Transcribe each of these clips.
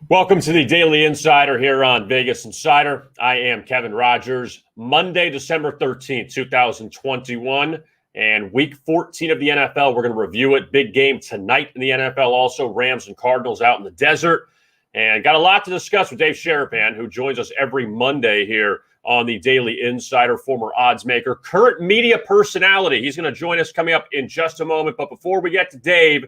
Welcome to the Daily Insider here on Vegas Insider. I am Kevin Rogers. Monday, December 13th, 2021, and week 14 of the NFL. We're going to review it. Big game tonight in the NFL also. Rams and Cardinals out in the desert. And got a lot to discuss with Dave Sharapan, who joins us every Monday here on the Daily Insider, former oddsmaker, current media personality. He's going to join us coming up in just a moment. But before we get to Dave,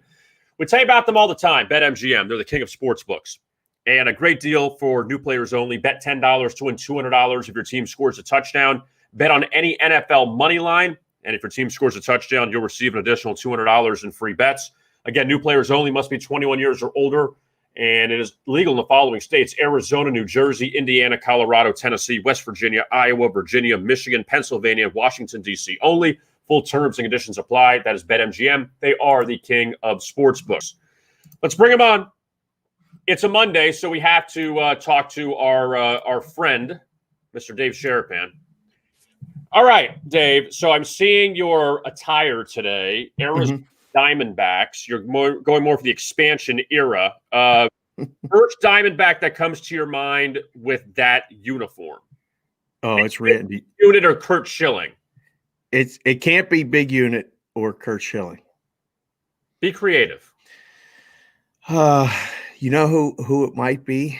we tell you about them all the time. BetMGM, they're the king of sportsbooks. And a great deal for new players only. Bet $10 to win $200 if your team scores a touchdown. Bet on any NFL money line. And if your team scores a touchdown, you'll receive an additional $200 in free bets. Again, new players only, must be 21 years or older. And it is legal in the following states: Arizona, New Jersey, Indiana, Colorado, Tennessee, West Virginia, Iowa, Virginia, Michigan, Pennsylvania, Washington, D.C. only. Full terms and conditions apply. That is BetMGM. They are the king of sportsbooks. Let's bring them on. It's a Monday, so we have to talk to our friend, Mr. Dave Sharapan. All right, Dave. So I'm seeing your attire today. Arizona Diamondbacks. You're going more for the expansion era. First Diamondback that comes to your mind with that uniform? Oh, it's Randy Unit or Kurt Schilling? It can't be Big Unit or Kurt Schilling. Be creative. You know who it might be?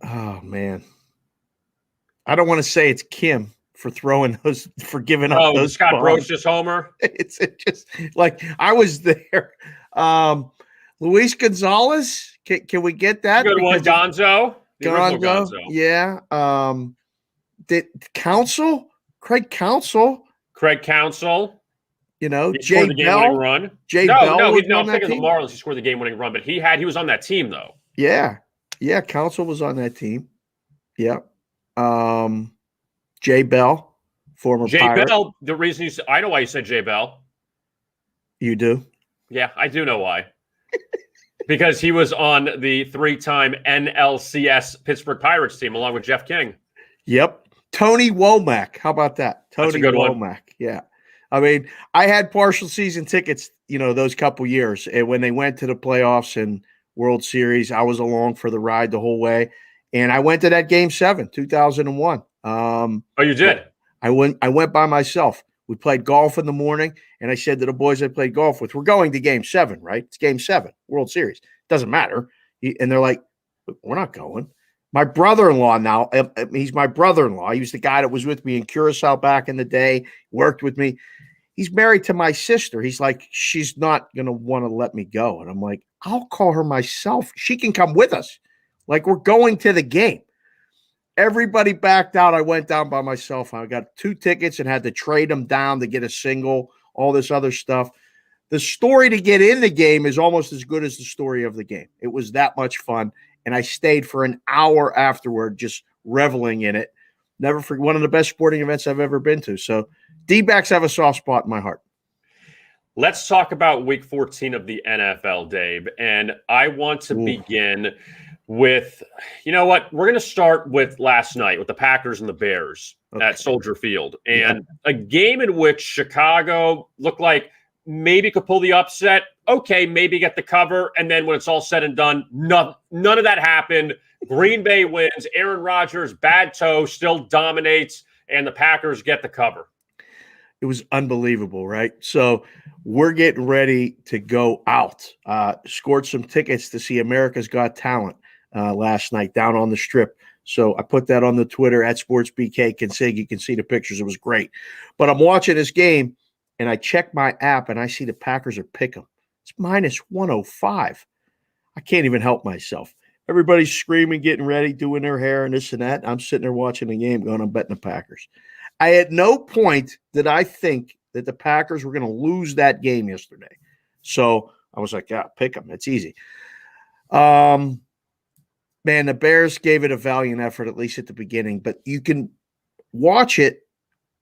Oh man, I don't want to say it's Kim for giving up those. Scott Brocious homer. It's just like I was there. Luis Gonzalez. Can we get that? Good one, Gonzo. Gonzo. Yeah. Did Council? Craig Council. You know, Jay Bell. Run. Jay no, Bell. No, I'm thinking the Marlins. He scored the game-winning run, but he was on that team though. Yeah. Council was on that team. Yeah. Jay Bell, former Pirate. Bell. The reason I know why you said Jay Bell. You do? Yeah, I do know why. Because he was on the 3-time NLCS Pittsburgh Pirates team along with Jeff King. Yep. Tony Womack. How about that? That's a good Womack. One. Yeah. I mean, I had partial season tickets, those couple years. And when they went to the playoffs and World Series, I was along for the ride the whole way. And I went to that Game 7, 2001. Oh, you did? I went by myself. We played golf in the morning, and I said to the boys I played golf with, we're going to Game 7, right? It's Game 7, World Series. Doesn't matter. And they're like, we're not going. My brother-in-law now, he's my brother-in-law. He was the guy that was with me in Curacao back in the day, worked with me. He's married to my sister. He's like, she's not going to want to let me go. And I'm like, I'll call her myself. She can come with us. Like, we're going to the game. Everybody backed out. I went down by myself. I got 2 tickets and had to trade them down to get a single, all this other stuff. The story to get in the game is almost as good as the story of the game. It was that much fun. And I stayed for an hour afterward just reveling in it. Never forget, one of the best sporting events I've ever been to. So D-backs have a soft spot in my heart. Let's talk about week 14 of the NFL, Dave. And I want to begin with, you know what? We're going to start with last night with the Packers and the Bears at Soldier Field. And a game in which Chicago looked like maybe could pull the upset. Okay, maybe get the cover. And then when it's all said and done, none of that happened. Green Bay wins. Aaron Rodgers, bad toe, still dominates. And the Packers get the cover. It was unbelievable, right? So we're getting ready to go out. Scored some tickets to see America's Got Talent last night down on the Strip. So I put that on the Twitter at SportsBK Consig. You can see the pictures. It was great. But I'm watching this game, and I check my app, and I see the Packers are picking. It's minus 105. I can't even help myself. Everybody's screaming, getting ready, doing their hair and this and that. I'm sitting there watching the game going, I'm betting the Packers. I at no point did I think that the Packers were going to lose that game yesterday. So I was like, yeah, pick them. It's easy. Man, the Bears gave it a valiant effort, at least at the beginning. But you can watch it.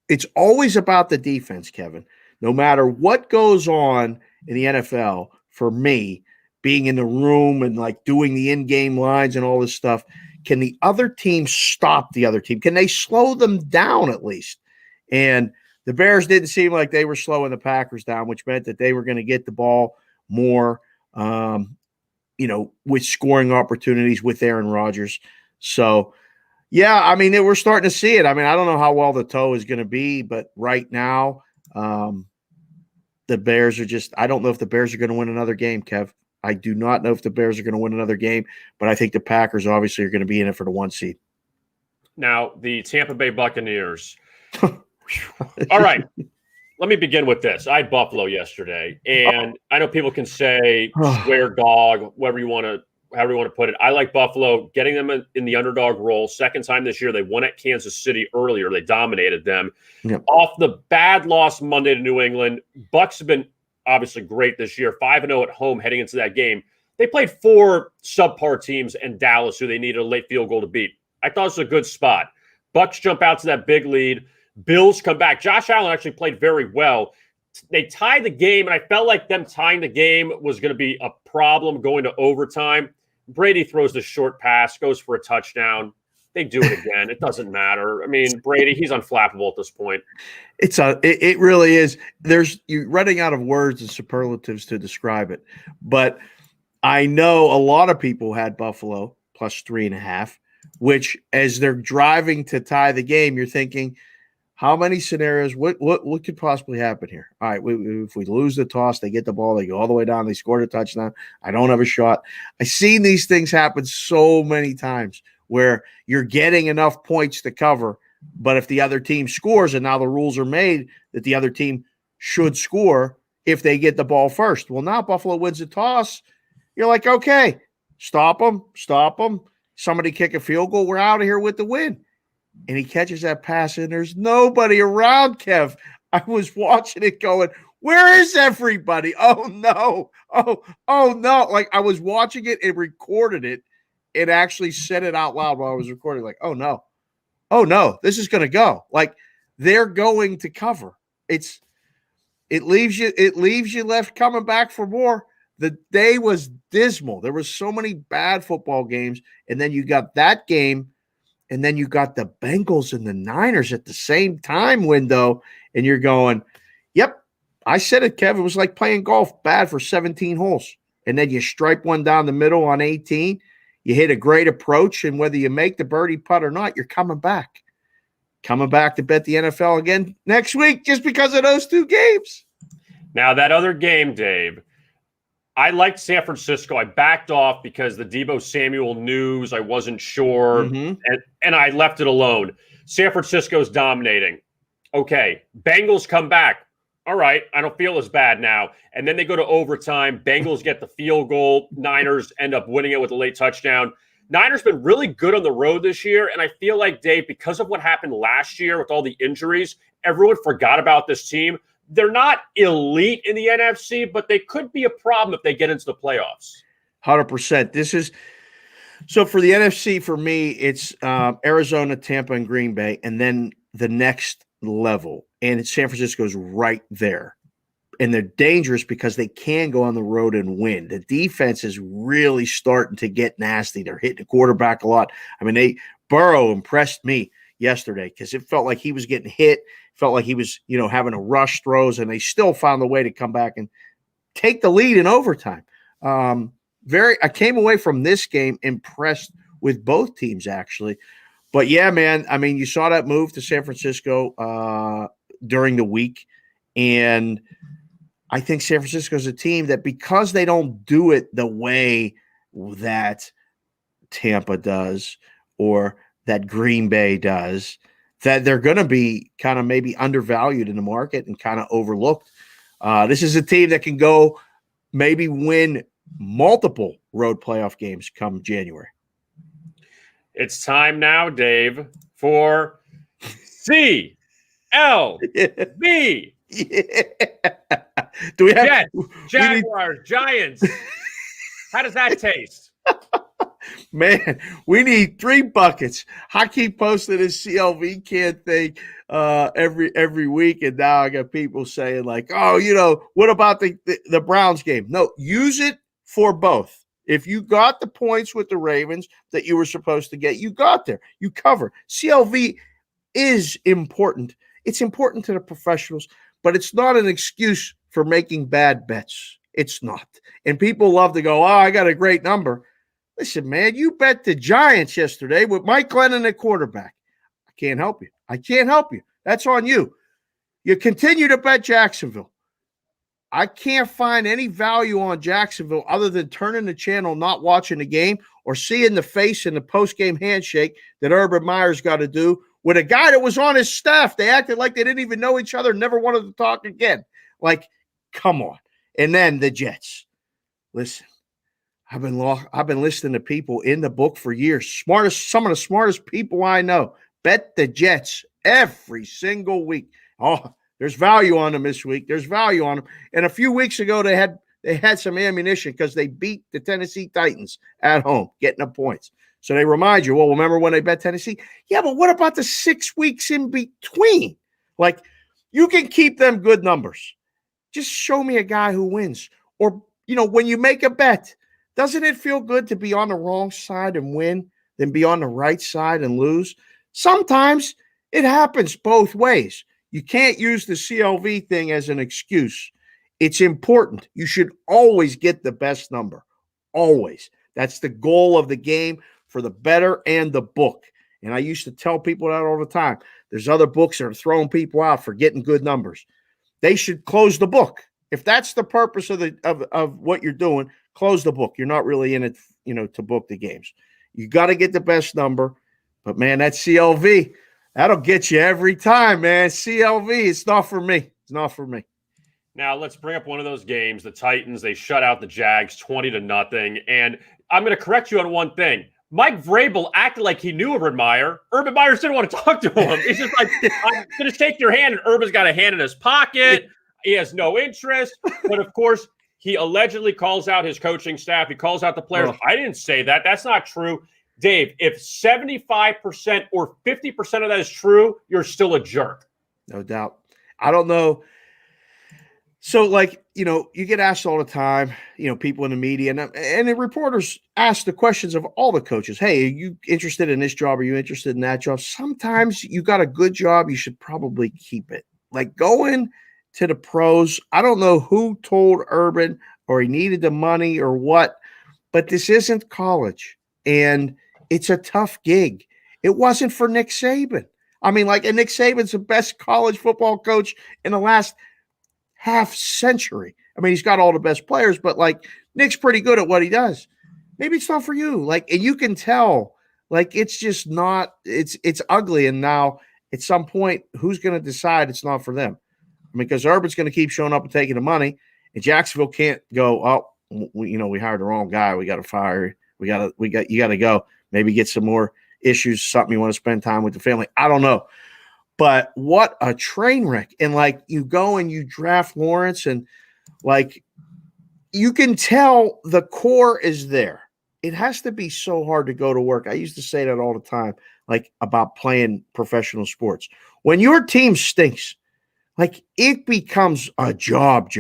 It's always about the defense, Kevin. No matter what goes on in the NFL, for me, being in the room and like doing the in-game lines and all this stuff, can the other team stop the other team? Can they slow them down at least? And the Bears didn't seem like they were slowing the Packers down, which meant that they were going to get the ball more. with scoring opportunities with Aaron Rodgers. So, yeah, I mean, we're starting to see it. I mean, I don't know how well the toe is going to be, but right now, the Bears are I don't know if the Bears are going to win another game, Kev. I do not know if the Bears are going to win another game, but I think the Packers obviously are going to be in it for the 1 seed. Now, the Tampa Bay Buccaneers. All right. Let me begin with this. I had Buffalo yesterday, and I know people can say swear dog, however you want to put it. I like Buffalo, getting them in the underdog role. Second time this year, they won at Kansas City earlier. They dominated them. Yep. Off the bad loss Monday to New England, Bucs have been obviously great this year, 5-0 at home heading into that game. They played 4 subpar teams and Dallas, who they needed a late field goal to beat. I thought it was a good spot. Bucs jump out to that big lead. Bills come back. Josh Allen actually played very well. They tied the game, and I felt like them tying the game was going to be a problem going to overtime. Brady throws the short pass, goes for a touchdown. They do it again. It doesn't matter. I mean, Brady, he's unflappable at this point. It really is. You're running out of words and superlatives to describe it. But I know a lot of people had Buffalo plus 3.5, which as they're driving to tie the game, you're thinking, how many scenarios? What could possibly happen here? All right, if we lose the toss, they get the ball, they go all the way down, they scored a touchdown. I don't have a shot. I've seen these things happen so many times where you're getting enough points to cover, but if the other team scores, and now the rules are made that the other team should score if they get the ball first. Well, now Buffalo wins the toss. You're like, okay, stop them. Somebody kick a field goal. We're out of here with the win. And he catches that pass, and there's nobody around, Kev. I was watching it going, where is everybody? Oh, no. Oh, no. Like, I was watching it and recorded it and actually said it out loud while I was recording, like, oh, no, this is going to go. Like, they're going to cover. It leaves you left coming back for more. The day was dismal. There were so many bad football games, and then you got that game. And then you got the Bengals and the Niners at the same time window, and you're going, yep, I said it, Kev. It was like playing golf, bad for 17 holes. And then you stripe one down the middle on 18. You hit a great approach, and whether you make the birdie putt or not, you're coming back. Coming back to bet the NFL again next week just because of those 2 games. Now, that other game, Dave, I liked San Francisco. I backed off because the Deebo Samuel news, I wasn't sure, and I left it alone. San Francisco's dominating. Okay, Bengals come back. All right, I don't feel as bad now. And then they go to overtime. Bengals get the field goal. Niners end up winning it with a late touchdown. Niners been really good on the road this year, and I feel like, Dave, because of what happened last year with all the injuries, everyone forgot about this team. They're not elite in the NFC, but they could be a problem if they get into the playoffs. 100%. So for the NFC, for me, it's Arizona, Tampa, and Green Bay, and then the next level. And San Francisco's right there. And they're dangerous because they can go on the road and win. The defense is really starting to get nasty. They're hitting the quarterback a lot. I mean, Burrow impressed me yesterday because it felt like he was getting hit, felt like he was, having to rush throws, and they still found a way to come back and take the lead in overtime. I came away from this game impressed with both teams, actually. But yeah, man, I mean, you saw that move to San Francisco during the week, and I think San Francisco is a team that, because they don't do it the way that Tampa does or that Green Bay does, that they're going to be kind of maybe undervalued in the market and kind of overlooked. This is a team that can go maybe win multiple road playoff games come January. It's time now, Dave, for CLV. Yeah. Do we have Jets, Jaguars, Giants? How does that taste? Man, we need 3 buckets. I keep posting this CLV can thing every week, and now I got people saying like, "Oh, what about the Browns game?" No, use it for both. If you got the points with the Ravens that you were supposed to get, you got there. You cover. CLV is important. It's important to the professionals, but it's not an excuse for making bad bets. It's not. And people love to go, oh, I got a great number. Listen, man, you bet the Giants yesterday with Mike Glennon at quarterback. I can't help you. I can't help you. That's on you. You continue to bet Jacksonville. I can't find any value on Jacksonville other than turning the channel, not watching the game, or seeing the face in the post-game handshake that Urban Meyer's got to do with a guy that was on his staff. They acted like they didn't even know each other, never wanted to talk again. Like, come on. And then the Jets. Listen, I've been listening to people in the book for years. Some of the smartest people I know bet the Jets every single week. Oh, there's value on them this week. There's value on them. And a few weeks ago, they had some ammunition because they beat the Tennessee Titans at home, getting the points. So they remind you, well, remember when they bet Tennessee? Yeah, but what about the 6 weeks in between? Like, you can keep them good numbers. Just show me a guy who wins. Or, when you make a bet, doesn't it feel good to be on the wrong side and win than be on the right side and lose? Sometimes it happens both ways. You can't use the CLV thing as an excuse. It's important. You should always get the best number. Always. That's the goal of the game for the better and the book. And I used to tell people that all the time. There's other books that are throwing people out for getting good numbers. They should close the book. If that's the purpose of what you're doing, close the book. You're not really in it, to book the games. You got to get the best number. But, man, that CLV, that'll get you every time, man. CLV, it's not for me. It's not for me. Now, let's bring up one of those games. The Titans, they shut out the Jags 20-0. And I'm going to correct you on one thing. Mike Vrabel acted like he knew Urban Meyer. Urban Meyer didn't want to talk to him. He's just like, I'm going to take your hand. And Urban's got a hand in his pocket. He has no interest. But, of course, he allegedly calls out his coaching staff. He calls out the players. I didn't say that. That's not true. Dave, if 75% or 50% of that is true, you're still a jerk. No doubt. I don't know. So, you get asked all the time, people in the media and the reporters ask the questions of all the coaches. Hey, are you interested in this job? Are you interested in that job? Sometimes you got a good job. You should probably keep it. Like going to the pros. I don't know who told Urban or he needed the money or what, but this isn't college and it's a tough gig. It wasn't for Nick Saban. I mean, and Nick Saban's the best college football coach in the last half century. I mean, he's got all the best players, but Nick's pretty good at what he does. Maybe it's not for you. And you can tell, it's just not, it's ugly. And now at some point, who's going to decide it's not for them? I mean, because Urban's going to keep showing up and taking the money, and Jacksonville can't go, oh, we hired the wrong guy. We got to fire. You got to go. Maybe get some more issues, something you want to spend time with the family. I don't know. But what a train wreck. And you go and you draft Lawrence and you can tell the core is there. It has to be so hard to go to work. I used to say that all the time, about playing professional sports. When your team stinks, it becomes a job.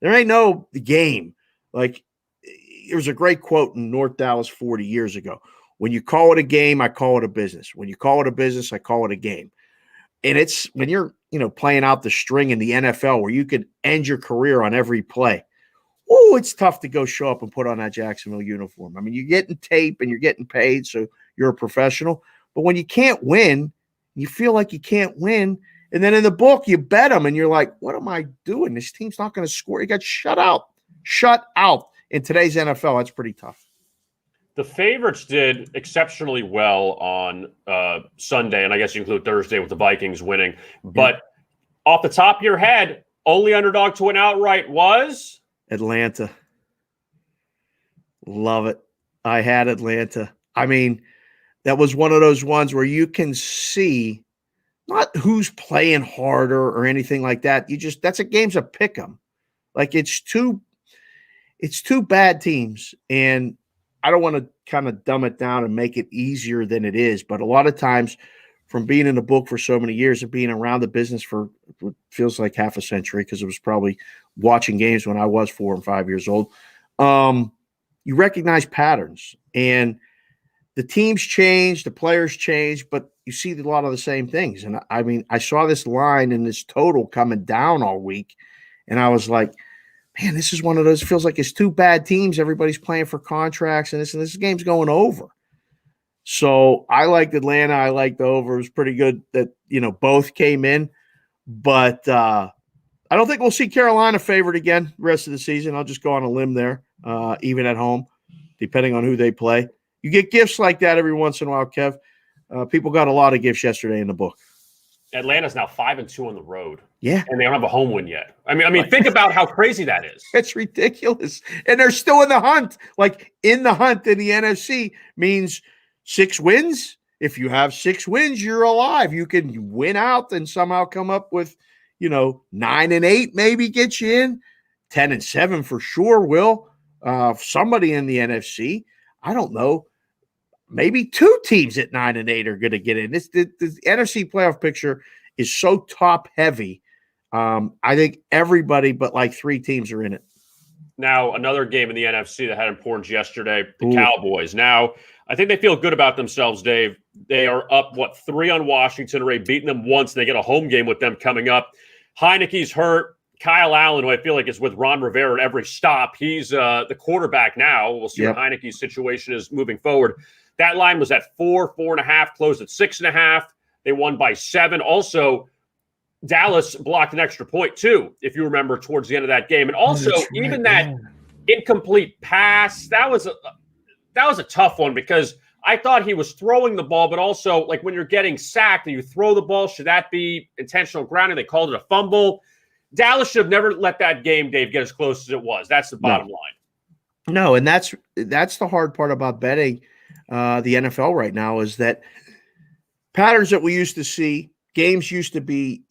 There ain't no game. There was a great quote in North Dallas 40 years ago. When you call it a game, I call it a business. When you call it a business, I call it a game. And it's when you're, playing out the string in the NFL where you could end your career on every play. Oh, it's tough to go show up and put on that Jacksonville uniform. I mean, you're getting tape and you're getting paid, so you're a professional. But when you can't win, you feel like you can't win. And then in the book, you bet them and you're like, what am I doing? This team's not going to score. You got shut out. Shut out. In today's NFL, that's pretty tough. The favorites did exceptionally well on Sunday, and I guess you include Thursday with the Vikings winning. But off the top of your head, only underdog to win outright was? Atlanta. Love it. I had Atlanta. I mean, that was one of those ones where you can see not who's playing harder or anything like that. That's a game's a pick 'em. It's two bad teams, and I don't want to kind of dumb it down and make it easier than it is, but a lot of times from being in the book for so many years and being around the business for what feels like half a century, because it was probably watching games when I was 4 and 5 years old, you recognize patterns. And the teams change, the players change, but you see a lot of the same things. And I mean, I saw this line and this total coming down all week, and I was like, man, this is one of those, feels like it's two bad teams. Everybody's playing for contracts, and this game's going over. So I liked Atlanta. I liked the over. It was pretty good that, both came in. But I don't think we'll see Carolina favored again the rest of the season. I'll just go on a limb there, even at home, depending on who they play. You get gifts like that every once in a while, Kev. People got a lot of gifts yesterday in the book. Atlanta's now 5-2 on the road. Yeah. And they don't have a home win yet. I mean, think about how crazy that is. It's ridiculous. And they're still in the hunt. Like, in the hunt in the NFC means 6 wins. If you have 6 wins, you're alive. You can win out and somehow come up with, 9-8 maybe get you in. 10-7 for sure will. Somebody in the NFC, I don't know. Maybe 2 teams at 9-8 are going to get in. The NFC playoff picture is so top heavy. I think everybody but like 3 teams are in it. Now, another game in the NFC that had importance yesterday, the Cowboys. Now, I think they feel good about themselves, Dave. They are up, 3 on Washington, already beaten them once. They get a home game with them coming up. Heineke's hurt. Kyle Allen, who I feel like is with Ron Rivera at every stop, he's the quarterback now. We'll see what Heineke's situation is moving forward. That line was at 4.5, closed at 6.5. They won by 7. Also, Dallas blocked an extra point, too, if you remember, towards the end of that game. And also, even that incomplete pass, that was a tough one because I thought he was throwing the ball, but also, like, when you're getting sacked and you throw the ball, should that be intentional grounding? They called it a fumble. Dallas should have never let that game, Dave, get as close as it was. That's the bottom line. No, and that's the hard part about betting the NFL right now is that patterns that we used to see, games used to be,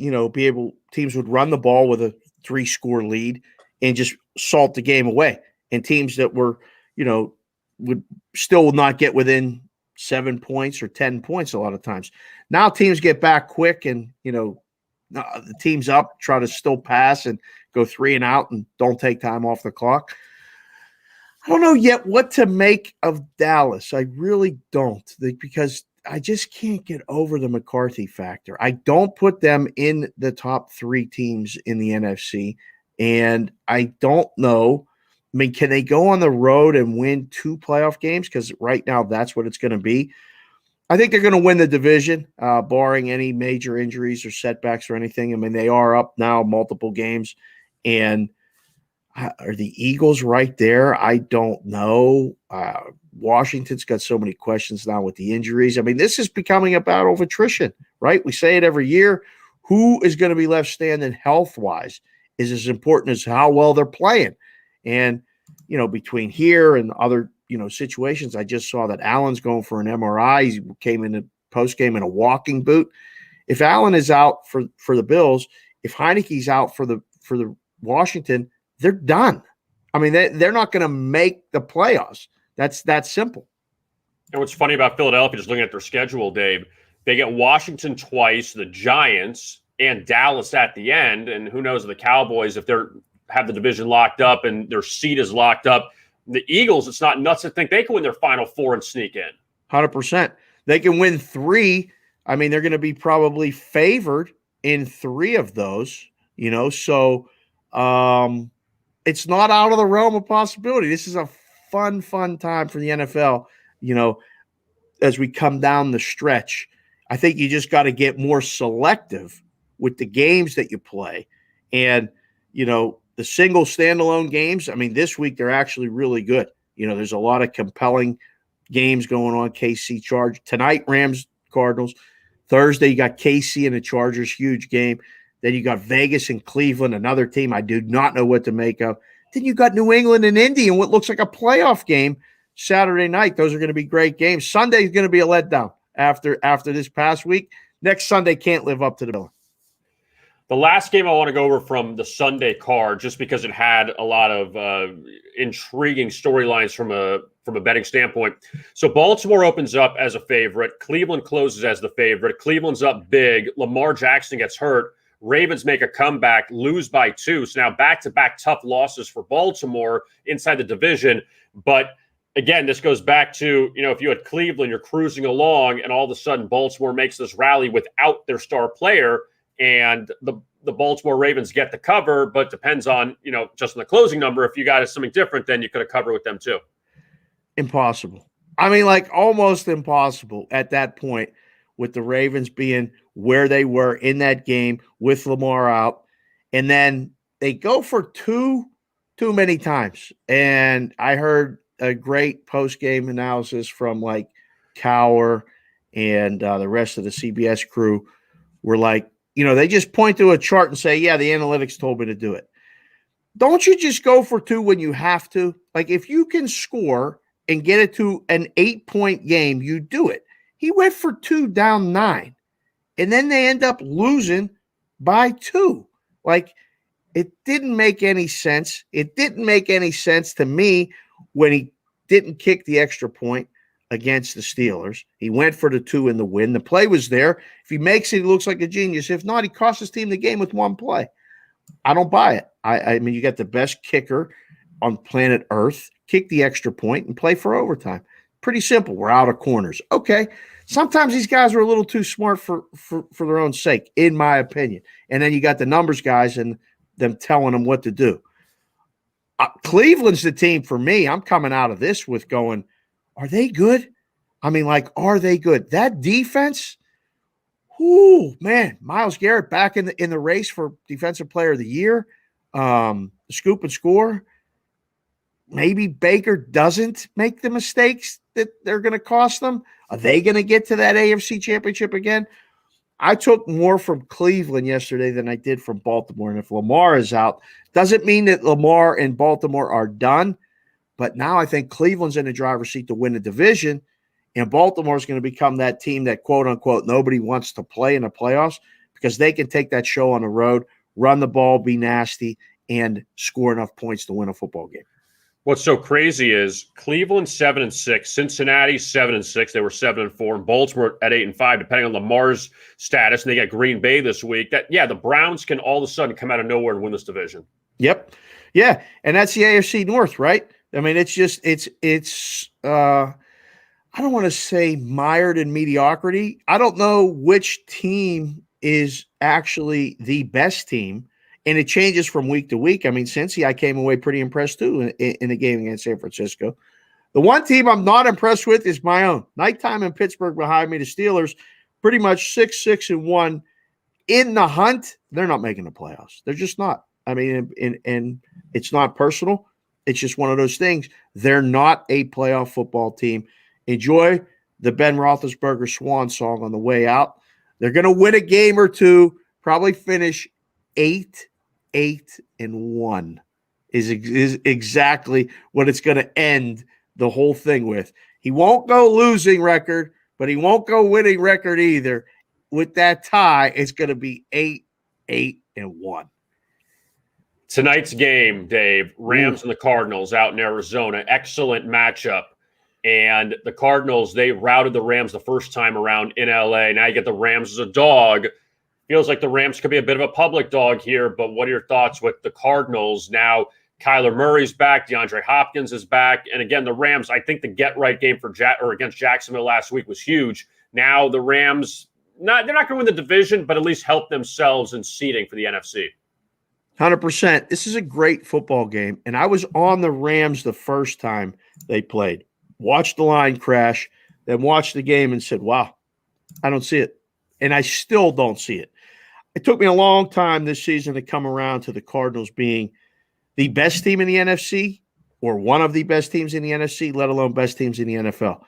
teams would run the ball with a 3-score lead and just salt the game away. And teams that were, would still not get within 7 points or 10 points a lot of times. Now teams get back quick and, the team's up, try to still pass and go 3 and out and don't take time off the clock. I don't know yet what to make of Dallas. I really don't, because I just can't get over the McCarthy factor. I don't put them in the top 3 teams in the NFC, and I don't know. I mean, can they go on the road and win 2 playoff games? Because right now that's what it's going to be. I think they're going to win the division, barring any major injuries or setbacks or anything. I mean, they are up now multiple games, and are the Eagles right there? I don't know. Washington's got so many questions now with the injuries. I mean, this is becoming a battle of attrition, right? We say it every year. Who is going to be left standing health-wise is as important as how well they're playing. And, between here and other, situations, I just saw that Allen's going for an MRI. He came in the post-game in a walking boot. If Allen is out for the Bills, if Heineke's out for the Washington, they're done. I mean, they're not going to make the playoffs. That's that simple. And what's funny about Philadelphia, just looking at their schedule, Dave, they get Washington twice, the Giants, and Dallas at the end. And who knows, the Cowboys, if they have the division locked up and their seat is locked up. The Eagles, it's not nuts to think they can win their final 4 and sneak in. 100%. They can win 3. I mean, they're going to be probably favored in 3 of those, so it's not out of the realm of possibility. This is a fun time for the NFL, as we come down the stretch. I think you just got to get more selective with the games that you play. And, the single standalone games, I mean, this week they're actually really good. There's a lot of compelling games going on. KC Chargers. Tonight, Rams, Cardinals. Thursday, you got KC and the Chargers, huge game. Then you got Vegas and Cleveland, another team I do not know what to make of. Then you got New England and Indy in what looks like a playoff game Saturday night. Those are going to be great games. Sunday is going to be a letdown after this past week. Next Sunday can't live up to the bill. The last game I want to go over from the Sunday card, just because it had a lot of intriguing storylines from a betting standpoint. So Baltimore opens up as a favorite. Cleveland closes as the favorite. Cleveland's up big. Lamar Jackson gets hurt. Ravens make a comeback, lose by 2. So now back-to-back tough losses for Baltimore inside the division. But again, this goes back to, if you had Cleveland, you're cruising along, and all of a sudden Baltimore makes this rally without their star player. And the the Baltimore Ravens get the cover, but depends on, just on the closing number. If you got something different, then you could have covered with them too. Impossible. I mean, like almost impossible at that point with the Ravens being where they were in that game with Lamar out. And then they go for too many times. And I heard a great post-game analysis from like Cower and the rest of the CBS crew were like, they just point to a chart and say, yeah, the analytics told me to do it. Don't you just go for two when you have to? Like if you can score and get it to an 8-point game, you do it. He went for 2 down 9. And then they end up losing by 2. Like, it didn't make any sense. It didn't make any sense to me when he didn't kick the extra point against the Steelers. He went for the 2 in the win. The play was there. If he makes it, he looks like a genius. If not, he cost his team the game with one play. I don't buy it. I mean, you got the best kicker on planet Earth. Kick the extra point and play for overtime. Pretty simple. We're out of corners. Okay. Sometimes these guys are a little too smart for their own sake, in my opinion. And then you got the numbers guys and them telling them what to do. Cleveland's the team for me. I'm coming out of this with going, are they good? I mean, like, are they good? That defense, man, Myles Garrett back in the race for Defensive Player of the Year. Scoop and score. Maybe Baker doesn't make the mistakes that they're going to cost them. Are they going to get to that AFC Championship again? I took more from Cleveland yesterday than I did from Baltimore. And if Lamar is out, doesn't mean that Lamar and Baltimore are done. But now I think Cleveland's in the driver's seat to win the division. And Baltimore is going to become that team that, quote unquote, nobody wants to play in the playoffs because they can take that show on the road, run the ball, be nasty, and score enough points to win a football game. What's so crazy is Cleveland 7-6, Cincinnati 7-6. They were 7-4, and Baltimore at 8-5, depending on Lamar's status. And they got Green Bay this week. The Browns can all of a sudden come out of nowhere and win this division. Yep, yeah, and that's the AFC North, right? I mean, it's just I don't want to say mired in mediocrity. I don't know which team is actually the best team. And it changes from week to week. I mean, Cincy, I came away pretty impressed too in the game against San Francisco. The one team I'm not impressed with is my own. Nighttime in Pittsburgh behind me, the Steelers, pretty much 6-1 in the hunt. They're not making the playoffs. They're just not. I mean, and it's not personal. It's just one of those things. They're not a playoff football team. Enjoy the Ben Roethlisberger swan song on the way out. They're going to win a game or two, probably finish 8-1 is exactly what it's going to end the whole thing with. He won't go losing record, but he won't go winning record either. With that tie, it's going to be 8-1. Tonight's game, Dave, Rams and the Cardinals out in Arizona. Excellent matchup. And the Cardinals, they routed the Rams the first time around in LA. Now you get the Rams as a dog. Feels like the Rams could be a bit of a public dog here, but what are your thoughts with the Cardinals? Now, Kyler Murray's back, DeAndre Hopkins is back, and again, the Rams, I think the get-right game for against Jacksonville last week was huge. Now the Rams, they're not going to win the division, but at least help themselves in seeding for the NFC. 100%. This is a great football game, and I was on the Rams the first time they played. Watched the line crash, then watched the game and said, wow, I don't see it. And I still don't see it. It took me a long time this season to come around to the Cardinals being the best team in the NFC or one of the best teams in the NFC, let alone best teams in the NFL.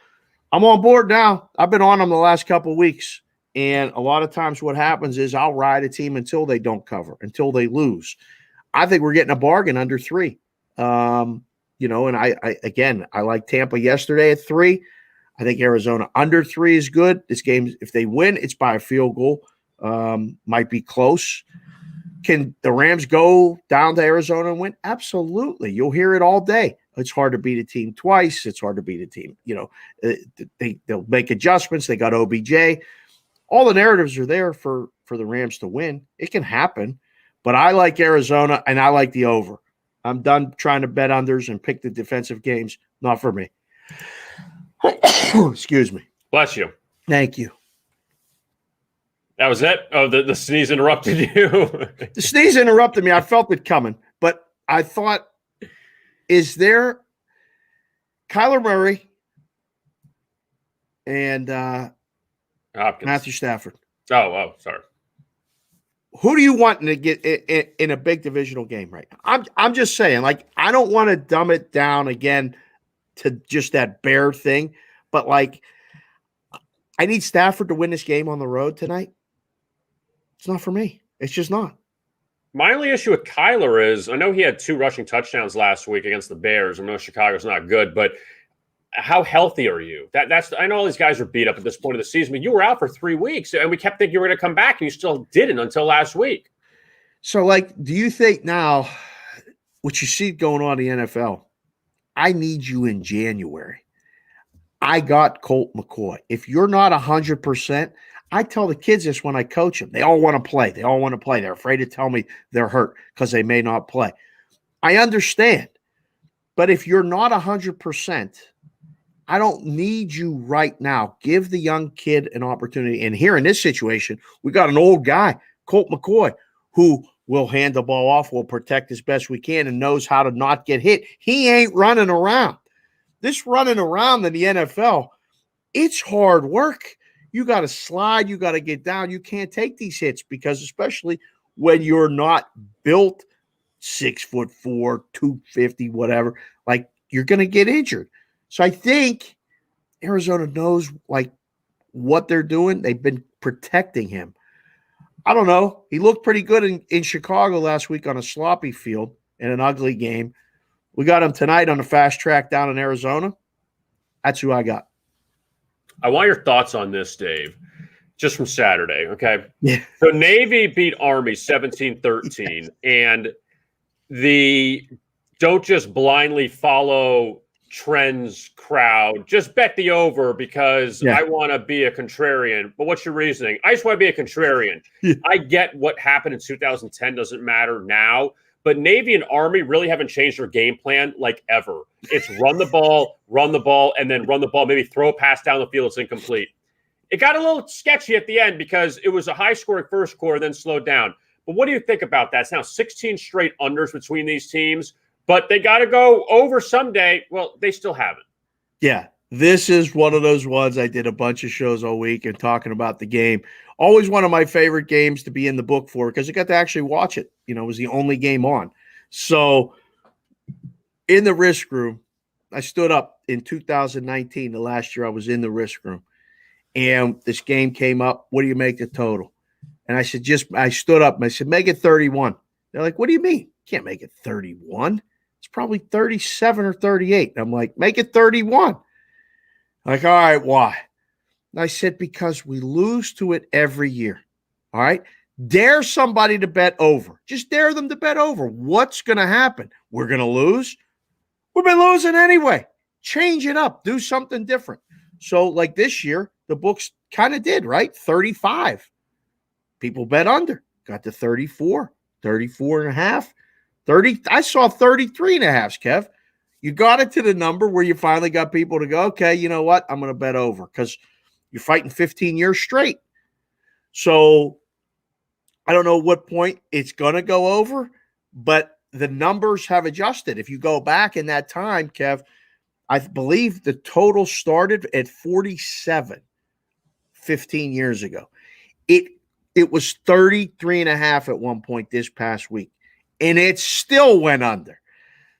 I'm on board now. I've been on them the last couple of weeks. And a lot of times what happens is I'll ride a team until they don't cover, until they lose. I think we're getting a bargain under 3. And I like Tampa yesterday at 3. I think Arizona under 3 is good. This game, if they win, it's by a field goal. Might be close. Can the Rams go down to Arizona and win? Absolutely. You'll hear it all day. It's hard to beat a team twice. It's hard to beat a team. They'll make adjustments. They got OBJ. All the narratives are there for the Rams to win. It can happen. But I like Arizona, and I like the over. I'm done trying to bet unders and pick the defensive games. Not for me. Excuse me. Bless you. Thank you. That was it? Oh, the sneeze interrupted you. The sneeze interrupted me. I felt it coming, but I thought, is there Kyler Murray and Hopkins. Matthew Stafford? Oh, sorry. Who do you want to get in a big divisional game right now? I'm just saying, like, I don't want to dumb it down again to just that Bear thing, but like, I need Stafford to win this game on the road tonight. It's not for me. It's just not. My only issue with Kyler is I know he had 2 rushing touchdowns last week against the Bears. I know Chicago's not good, but how healthy are you? That's I know all these guys are beat up at this point of the season, but you were out for 3 weeks, and we kept thinking you were going to come back, and you still didn't until last week. So, like, do you think now, what you see going on in the NFL, I need you in January. I got Colt McCoy. If you're not 100%, I tell the kids this when I coach them. They all want to play. They're afraid to tell me they're hurt because they may not play. I understand. But if you're not 100%, I don't need you right now. Give the young kid an opportunity. And here in this situation, we got an old guy, Colt McCoy, who will hand the ball off, will protect as best we can, and knows how to not get hit. He ain't running around. This running around in the NFL, it's hard work. You got to slide. You got to get down. You can't take these hits because especially when you're not built 6'4", 250, whatever, like you're going to get injured. So I think Arizona knows like what they're doing. They've been protecting him. I don't know. He looked pretty good in Chicago last week on a sloppy field in an ugly game. We got him tonight on the fast track down in Arizona. That's who I got. I want your thoughts on this, Dave, just from Saturday, okay? Yeah. So Navy beat Army 17-13, and the don't just blindly follow trends crowd, just bet the over because I want to be a contrarian. But what's your reasoning? I just want to be a contrarian. Yeah. I get what happened in 2010 doesn't matter now, but Navy and Army really haven't changed their game plan like ever. It's run the ball, and then run the ball, maybe throw a pass down the field. It's incomplete. It got a little sketchy at the end because it was a high-scoring first quarter, then slowed down. But what do you think about that? It's now 16 straight unders between these teams, but they got to go over someday. Well, they still haven't. Yeah, this is one of those ones. I did a bunch of shows all week and talking about the game. Always one of my favorite games to be in the book for because I got to actually watch it. You know, it was the only game on. So in the risk room, I stood up in 2019, the last year I was in the risk room, and this game came up. What do you make the total? And I said, I stood up and I said, make it 31. They're like, what do you mean? Can't make it 31. It's probably 37 or 38. And I'm like, make it 31. Like, all right, why? And I said, because we lose to it every year. All right. Dare somebody to bet over. Just dare them to bet over. What's going to happen? We're going to lose. We've been losing anyway. Change it up. Do something different. So like this year, the books kind of did, right? 35. People bet under. Got to 34, 34 and a half, 30. I saw 33 and a half, Kev. You got it to the number where you finally got people to go, okay, you know what? I'm going to bet over because you're fighting 15 years straight. So I don't know what point it's going to go over, but the numbers have adjusted. If you go back in that time, Kev, I believe the total started at 47 15 years ago. It was 33 and a half at one point this past week, and it still went under.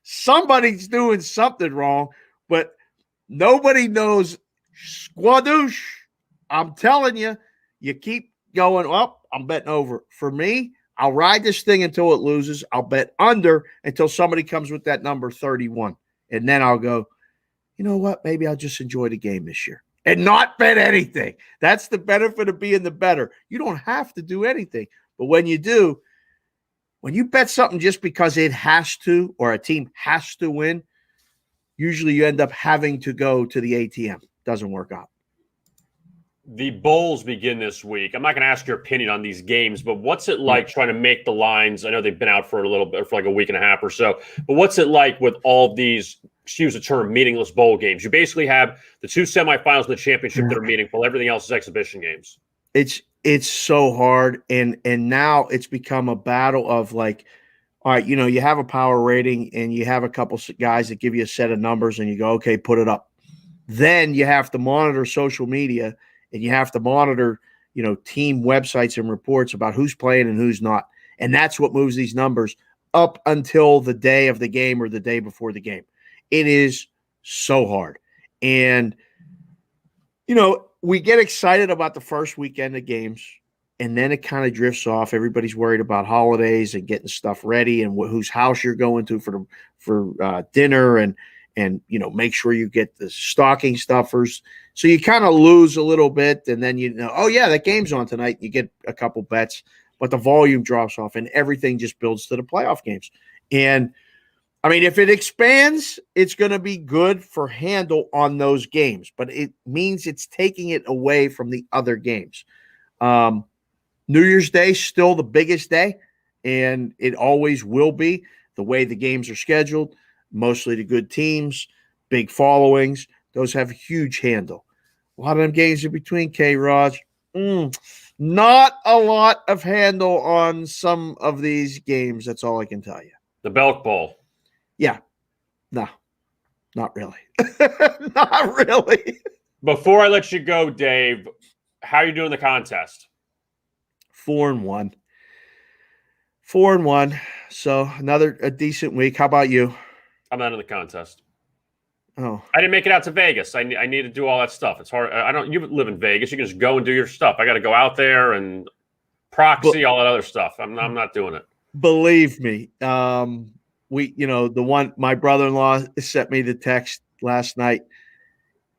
Somebody's doing something wrong, but nobody knows. Squadoosh. I'm telling you, you keep going up. I'm betting over. For me, I'll ride this thing until it loses. I'll bet under until somebody comes with that number 31. And then I'll go, you know what? Maybe I'll just enjoy the game this year and not bet anything. That's the benefit of being the bettor. You don't have to do anything. But when you do, when you bet something just because it has to or a team has to win, usually you end up having to go to the ATM. Doesn't work out. The bowls begin this week. I'm not going to ask your opinion on these games, but what's it like trying to make the lines? I know they've been out for a little bit, for like a week and a half or so, but what's it like with all these, excuse the term, meaningless bowl games? You basically have the two semifinals and the championship that are meaningful. Everything else is exhibition games. It's so hard, and now it's become a battle of like, all right, you have a power rating and you have a couple guys that give you a set of numbers and you go, okay, put it up. Then you have to monitor social media and you have to monitor, team websites and reports about who's playing and who's not. And that's what moves these numbers up until the day of the game or the day before the game. It is so hard. And, we get excited about the first weekend of games, and then it kind of drifts off. Everybody's worried about holidays and getting stuff ready and whose house you're going to for dinner and make sure you get the stocking stuffers. So you kind of lose a little bit, and then oh yeah, that game's on tonight. You get a couple bets, but the volume drops off, and everything just builds to the playoff games. And I mean, if it expands, it's going to be good for handle on those games, but it means it's taking it away from the other games. New Year's Day still the biggest day, and it always will be the way the games are scheduled. Mostly the good teams, big followings. Those have a huge handle. A lot of them games in between, K-Raj. Not a lot of handle on some of these games. That's all I can tell you. The Belk Bowl. Yeah. No, not really. Not really. Before I let you go, Dave, how are you doing the contest? 4-1. 4-1. So a decent week. How about you? I'm not in the contest. Oh, I didn't make it out to Vegas. I need to do all that stuff. It's hard. You live in Vegas. You can just go and do your stuff. I got to go out there and proxy, all that other stuff. I'm not doing it. Believe me. My brother-in-law sent me the text last night.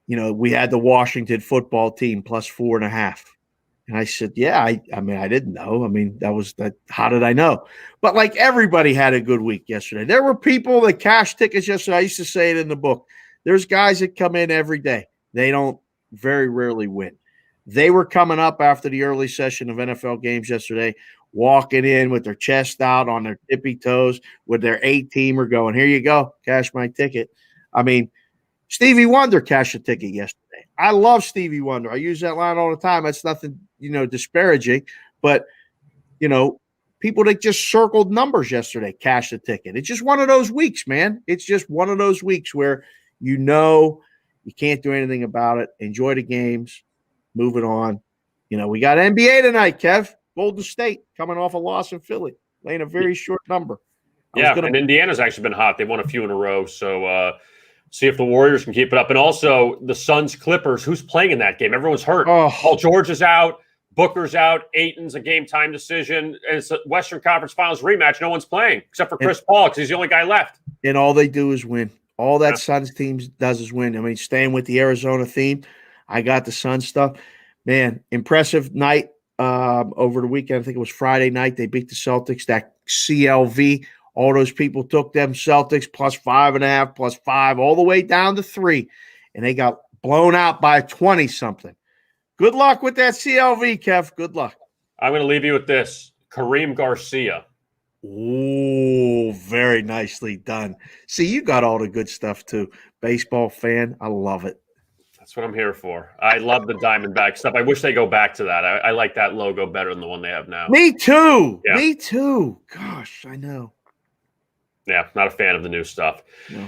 We had the Washington football team plus 4.5. And I said, yeah, I didn't know. I mean, that was that. How did I know? But like everybody had a good week yesterday. There were people that cashed tickets yesterday. I used to say it in the book. There's guys that come in every day. They don't very rarely win. They were coming up after the early session of NFL games yesterday, walking in with their chest out on their tippy toes with their 8-teamer going, here you go, cash my ticket. I mean, Stevie Wonder cashed a ticket yesterday. I love Stevie Wonder. I use that line all the time. That's nothing, disparaging. But, people that just circled numbers yesterday cashed a ticket. It's just one of those weeks, man. It's just one of those weeks where you can't do anything about it. Enjoy the games. Move it on. We got NBA tonight, Kev. Golden State coming off a loss in Philly, laying a very short number. And Indiana's actually been hot. They've won a few in a row. So see if the Warriors can keep it up. And also the Suns Clippers. Who's playing in that game? Everyone's hurt. Paul George is out. Booker's out. Aiton's a game time decision. And it's a Western Conference Finals rematch. No one's playing except for Chris Paul because he's the only guy left. And all they do is win. All that Suns team does is win. I mean, staying with the Arizona theme, I got the Suns stuff. Man, impressive night over the weekend. I think it was Friday night. They beat the Celtics. That CLV, all those people took them Celtics plus 5.5, plus 5, all the way down to 3. And they got blown out by 20-something. Good luck with that CLV, Kev. Good luck. I'm going to leave you with this. Kareem Garcia. Oh, very nicely done. See, you got all the good stuff, too. Baseball fan, I love it. That's what I'm here for. I love the Diamondback stuff. I wish they go back to that. I like that logo better than the one they have now. Me too. Yeah. Me too. Gosh, I know. Yeah, not a fan of the new stuff. No.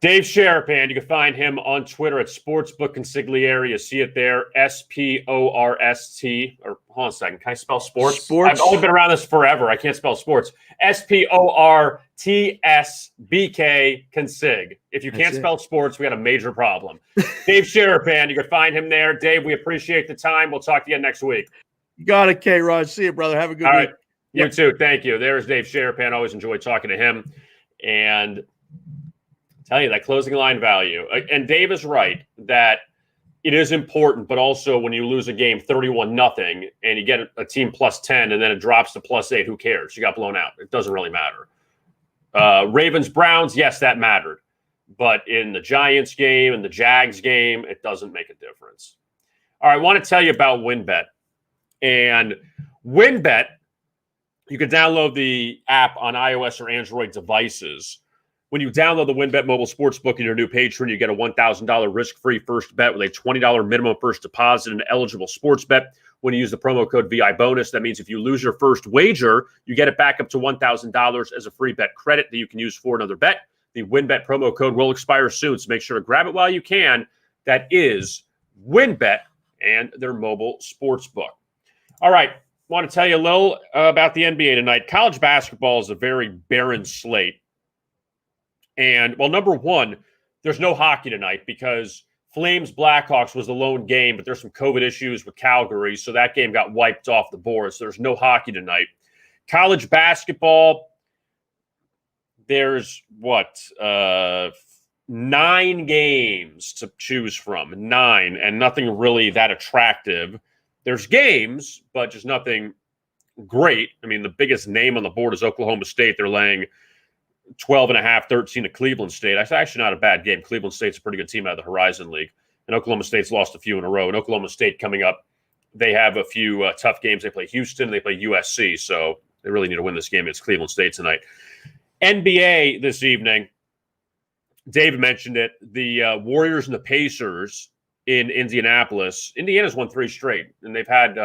Dave Sharapan, you can find him on Twitter at Sportsbook Consigliere. You see it there, SPORST. Or hold on a second, can I spell sports? I've only been around this forever. I can't spell sports. SPORTSBK Consig. If you can't spell sports, we got a major problem. Dave Sharapan, you can find him there. Dave, we appreciate the time. We'll talk to you next week. You got it, K-Rod. See you, brother. Have a good week. Right. You too. Thank you. There's Dave Sharapan. Always enjoy talking to him. And tell you that closing line value. And Dave is right that it is important, but also when you lose a game 31-0 and you get a team plus 10 and then it drops to plus 8, who cares? You got blown out. It doesn't really matter. Ravens, Browns, yes, that mattered. But in the Giants game and the Jags game, it doesn't make a difference. All right, I want to tell you about WynnBET. And WynnBET, you can download the app on iOS or Android devices. When you download the WynnBET mobile sportsbook and you're a new patron, you get a $1,000 risk-free first bet with a $20 minimum first deposit and eligible sports bet. When you use the promo code VI bonus, that means if you lose your first wager, you get it back up to $1,000 as a free bet credit that you can use for another bet. The WynnBET promo code will expire soon, so make sure to grab it while you can. That is WynnBET and their mobile sportsbook. All right, want to tell you a little about the NBA tonight. College basketball is a very barren slate. And, well, number one, there's no hockey tonight because Flames-Blackhawks was the lone game, but there's some COVID issues with Calgary, so that game got wiped off the board. So there's no hockey tonight. College basketball, there's, 9 games to choose from. 9, and nothing really that attractive. There's games, but just nothing great. I mean, the biggest name on the board is Oklahoma State. They're laying 12.5, 13 to Cleveland State. That's actually not a bad game. Cleveland State's a pretty good team out of the Horizon League. And Oklahoma State's lost a few in a row. And Oklahoma State coming up, they have a few tough games. They play Houston, they play USC. So they really need to win this game. It's Cleveland State tonight. NBA this evening, Dave mentioned it. The Warriors and the Pacers in Indianapolis. Indiana's won 3 straight. And they've had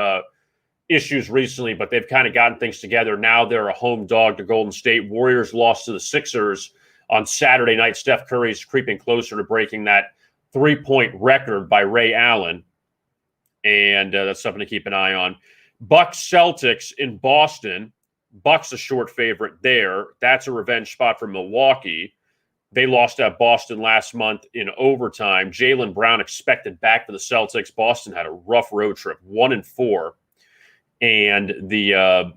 issues recently, but they've kind of gotten things together. Now they're a home dog to Golden State. Warriors lost to the Sixers on Saturday night. Steph Curry's creeping closer to breaking that 3-point record by Ray Allen, and that's something to keep an eye on. Bucks Celtics in Boston. Bucks a short favorite there. That's a revenge spot for Milwaukee. They lost at Boston last month in overtime. Jaylen Brown expected back for the Celtics. Boston had a rough road trip, 1-4. And the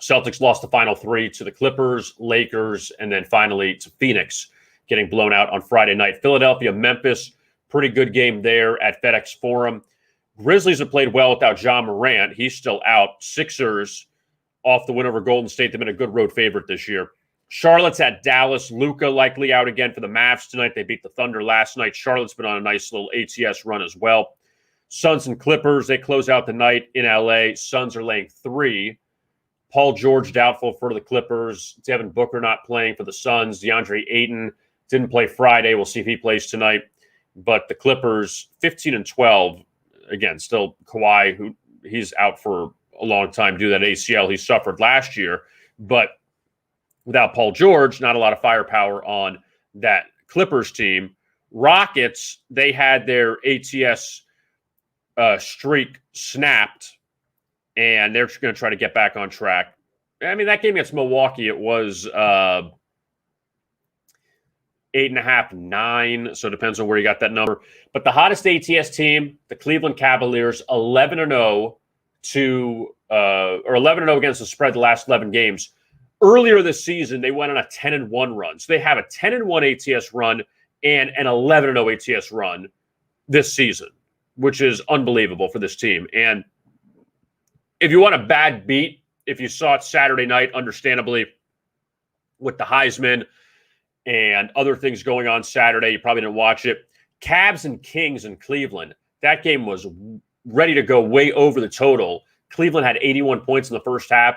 Celtics lost the final 3 to the Clippers, Lakers, and then finally to Phoenix, getting blown out on Friday night. Philadelphia, Memphis, pretty good game there at FedEx Forum. Grizzlies have played well without John Morant. He's still out. Sixers off the win over Golden State. They've been a good road favorite this year. Charlotte's at Dallas. Luka likely out again for the Mavs tonight. They beat the Thunder last night. Charlotte's been on a nice little ATS run as well. Suns and Clippers, they close out the night in L.A. Suns are laying 3. Paul George doubtful for the Clippers. Devin Booker not playing for the Suns. DeAndre Ayton didn't play Friday. We'll see if he plays tonight. But the Clippers, 15-12. Again, still Kawhi, he's out for a long time due to that ACL he suffered last year. But without Paul George, not a lot of firepower on that Clippers team. Rockets, they had their ATS streak snapped, and they're just going to try to get back on track. I mean, that game against Milwaukee, it was 8.5, 9, so it depends on where you got that number. But the hottest ATS team, the Cleveland Cavaliers, 11-0 against the spread the last 11 games. Earlier this season, they went on a 10-1 run. So they have a 10-1 ATS run and an 11-0 ATS run this season, which is unbelievable for this team. And if you want a bad beat, if you saw it Saturday night, understandably, with the Heisman and other things going on Saturday, you probably didn't watch it. Cavs and Kings in Cleveland, that game was ready to go way over the total. Cleveland had 81 points in the first half.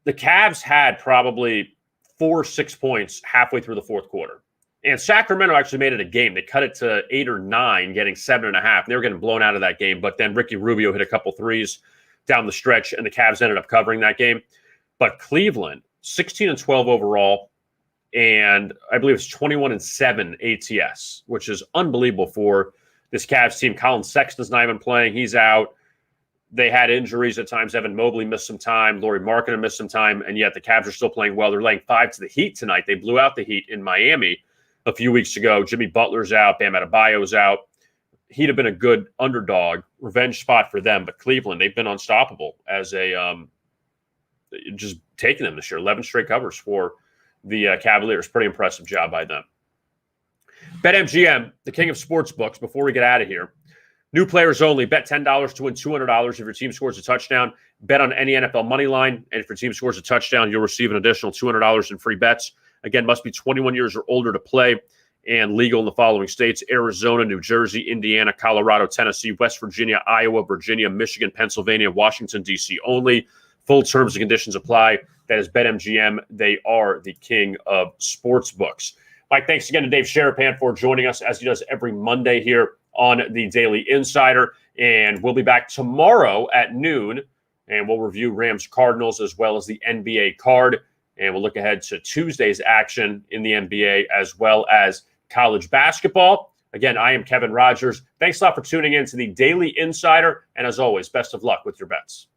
The Cavs had probably 4 6 points halfway through the fourth quarter. And Sacramento actually made it a game. They cut it to 8 or 9, getting 7.5. They were getting blown out of that game. But then Ricky Rubio hit a couple threes down the stretch, and the Cavs ended up covering that game. But Cleveland, 16-12 overall, and I believe it's 21-7 ATS, which is unbelievable for this Cavs team. Colin Sexton's not even playing. He's out. They had injuries at times. Evan Mobley missed some time. Lauri Markkanen missed some time, and yet the Cavs are still playing well. They're laying 5 to the Heat tonight. They blew out the Heat in Miami a few weeks ago. Jimmy Butler's out. Bam Adebayo's out. He'd have been a good underdog, revenge spot for them. But Cleveland, they've been unstoppable as a just taking them this year. 11 straight covers for the Cavaliers. Pretty impressive job by them. BetMGM, the king of sports books, before we get out of here. New players only. Bet $10 to win $200 if your team scores a touchdown. Bet on any NFL money line. And if your team scores a touchdown, you'll receive an additional $200 in free bets. Again, must be 21 years or older to play and legal in the following states: Arizona, New Jersey, Indiana, Colorado, Tennessee, West Virginia, Iowa, Virginia, Michigan, Pennsylvania, Washington, D.C. only. Full terms and conditions apply. That is BetMGM. They are the king of sports books. Mike, thanks again to Dave Sharapan for joining us, as he does every Monday here on the Daily Insider. And we'll be back tomorrow at noon, and we'll review Rams Cardinals as well as the NBA card. And we'll look ahead to Tuesday's action in the NBA as well as college basketball. Again, I am Kevin Rogers. Thanks a lot for tuning in to the Daily Insider. And as always, best of luck with your bets.